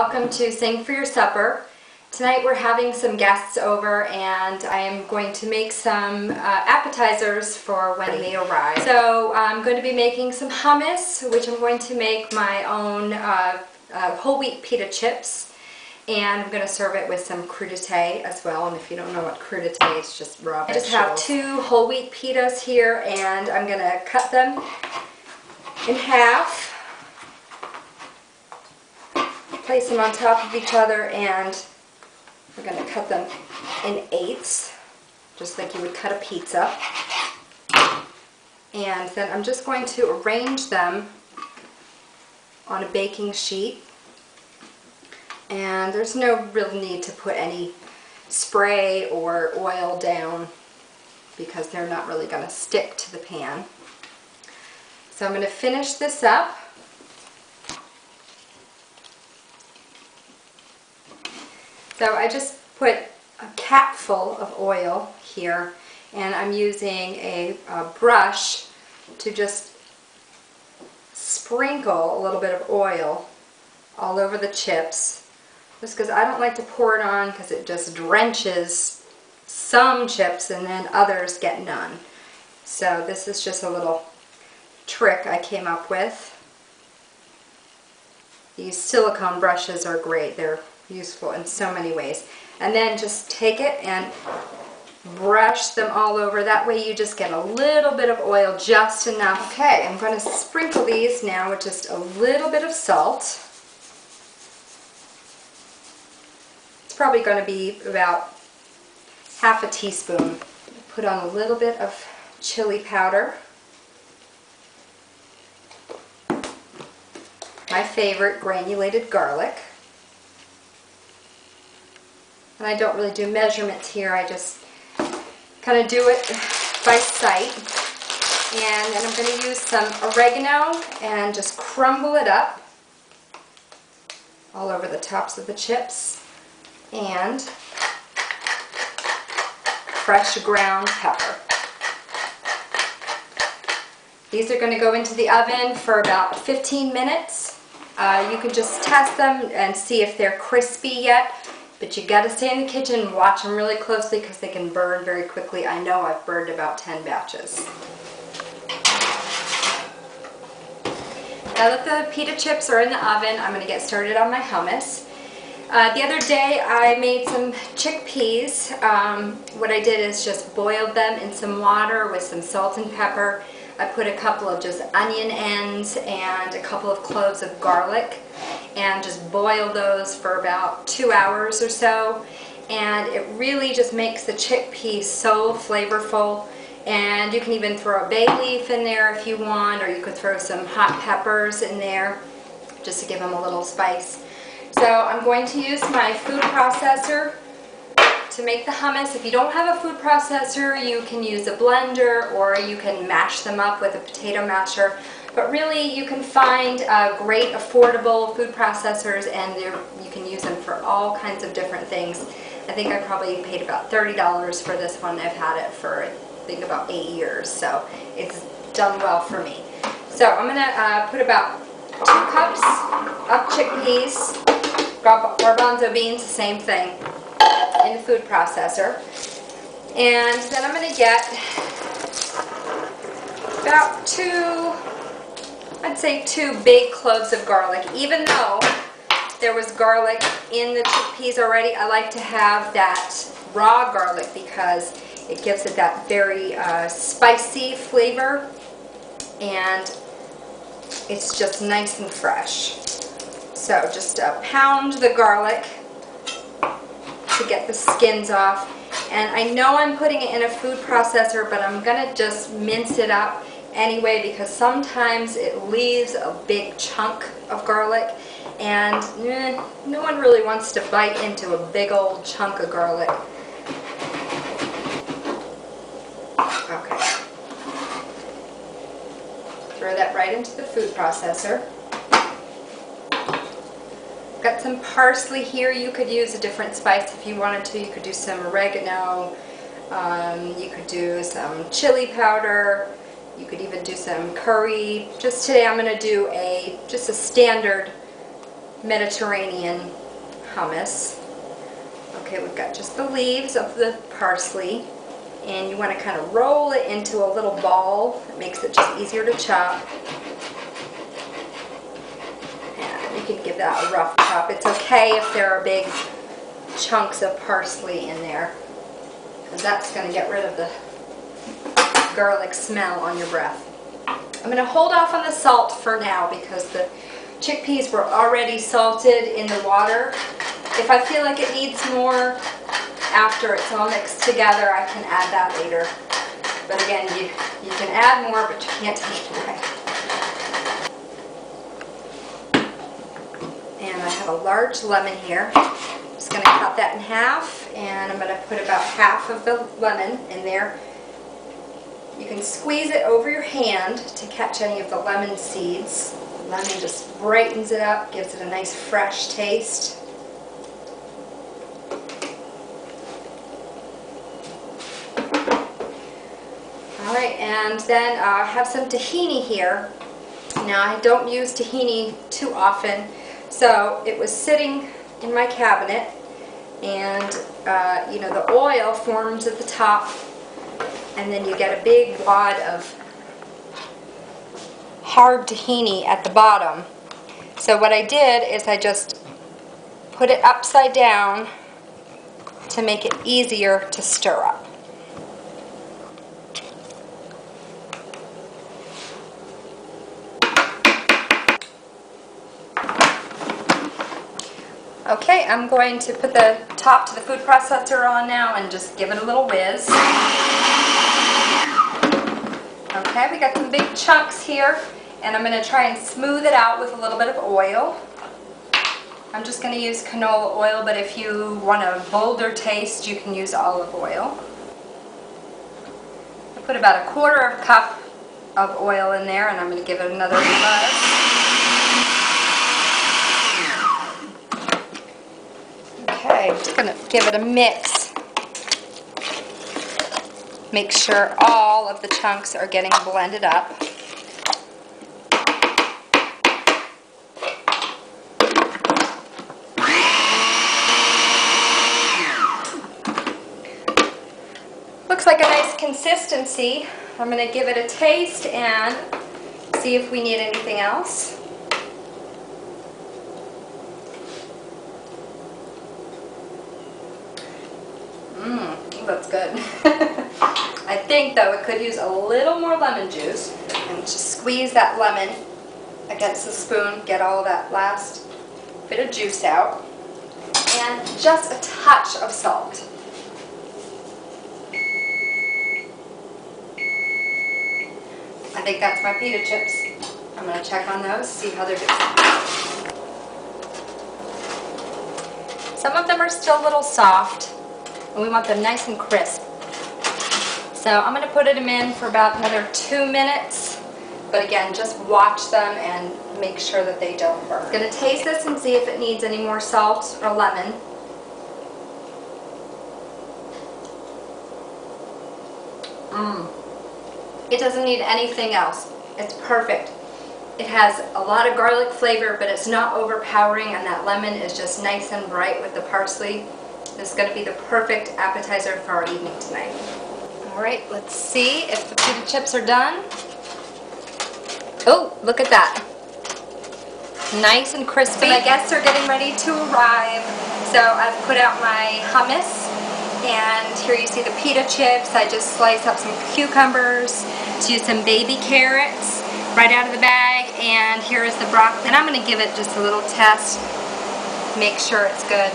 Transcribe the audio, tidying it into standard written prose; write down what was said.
welcome to Sing for Your Supper. Tonight we're having some guests over and I am going to make some appetizers for when they arrive. So I'm going to be making some hummus, which I'm going to make my own whole wheat pita chips, and I'm going to serve it with some crudité as well. And if you don't know what crudité is, just raw vegetables. I just have 2 whole wheat pitas here and I'm going to cut them in half. Place them on top of each other, and we're going to cut them in 8ths, just like you would cut a pizza. And then I'm just going to arrange them on a baking sheet. And there's no real need to put any spray or oil down because they're not really going to stick to the pan. So I'm going to finish this up. So I just put a capful of oil here, and I'm using a brush to just sprinkle a little bit of oil all over the chips, just because I don't like to pour it on because it just drenches some chips and then others get none. So this is just a little trick I came up with. These silicone brushes are great. They're useful in so many ways. And then just take it and brush them all over. That way you just get a little bit of oil, just enough. Okay, I'm going to sprinkle these now with just a little bit of salt. It's probably going to be about half a teaspoon. Put on a little bit of chili powder. My favorite, granulated garlic. And I don't really do measurements here, I just kind of do it by sight. And then I'm going to use some oregano and just crumble it up all over the tops of the chips. And fresh ground pepper. These are going to go into the oven for about 15 minutes. You can just test them and see if they're crispy yet. But you got to stay in the kitchen and watch them really closely because they can burn very quickly. I know I've burned about 10 batches. Now that the pita chips are in the oven, I'm going to get started on my hummus. The other day I made some chickpeas. What I did is just boiled them in some water with some salt and pepper. I put a couple of just onion ends and a couple of cloves of garlic and just boil those for about 2 hours or so, and it really just makes the chickpeas so flavorful. And you can even throw a bay leaf in there if you want, or you could throw some hot peppers in there just to give them a little spice. So I'm going to use my food processor to make the hummus. If you don't have a food processor, you can use a blender or you can mash them up with a potato masher. But really, you can find great affordable food processors, and you can use them for all kinds of different things. I think I probably paid about $30 for this one. I've had it for, I think, about 8 years, so it's done well for me. So I'm going to put about 2 cups of chickpeas, garbanzo beans, the same thing, in the food processor. And then I'm going to get about 2 big cloves of garlic. Even though there was garlic in the chickpeas already, I like to have that raw garlic because it gives it that very spicy flavor, and it's just nice and fresh. So just pound the garlic to get the skins off. And I know I'm putting it in a food processor, but I'm going to just mince it up anyway because sometimes it leaves a big chunk of garlic, and no one really wants to bite into a big old chunk of garlic. Okay. Throw that right into the food processor. Got some parsley here. You could use a different spice if you wanted to. You could do some oregano. You could do some chili powder. You could even do some curry. Just today I'm going to do just a standard Mediterranean hummus. Okay, we've got just the leaves of the parsley, and you want to kind of roll it into a little ball. It makes it just easier to chop. And you can give that a rough chop. It's okay if there are big chunks of parsley in there, because that's going to get rid of the garlic smell on your breath. I'm going to hold off on the salt for now because the chickpeas were already salted in the water. If I feel like it needs more after it's all mixed together, I can add that later. But again, you can add more, but you can't take it away. And I have a large lemon here. I'm just going to cut that in half, and I'm going to put about half of the lemon in there. You can squeeze it over your hand to catch any of the lemon seeds. Lemon just brightens it up, gives it a nice fresh taste. Alright, and then I have some tahini here. Now I don't use tahini too often, so it was sitting in my cabinet, and you know, the oil forms at the top, and then you get a big wad of hard tahini at the bottom. So what I did is I just put it upside down to make it easier to stir up. Okay, I'm going to put the top to the food processor on now and just give it a little whiz. Okay, we got some big chunks here, and I'm going to try and smooth it out with a little bit of oil. I'm just going to use canola oil, but if you want a bolder taste, you can use olive oil. I put about 1/4 cup of oil in there, and I'm going to give it another buzz. Okay, I'm just going to give it a mix. Make sure all of the chunks are getting blended up. Looks like a nice consistency. I'm going to give it a taste and see if we need anything else. That's good. I think though it could use a little more lemon juice, and just squeeze that lemon against the spoon, get all that last bit of juice out, and just a touch of salt. I think that's my pita chips. I'm going to check on those, see how they're doing. Some of them are still a little soft, and we want them nice and crisp. So I'm going to put them in for about another 2 minutes, but again, just watch them and make sure that they don't burn. I'm going to taste this and see if it needs any more salt or lemon. It doesn't need anything else. It's perfect. It has a lot of garlic flavor, but it's not overpowering, and that lemon is just nice and bright with the parsley. This is going to be the perfect appetizer for our evening tonight. Alright, let's see if the pita chips are done. Oh, look at that. Nice and crispy. So my guests are getting ready to arrive. So I've put out my hummus, and here you see the pita chips. I just sliced up some cucumbers, to some baby carrots right out of the bag, and here is the broccoli. And I'm going to give it just a little test, make sure it's good.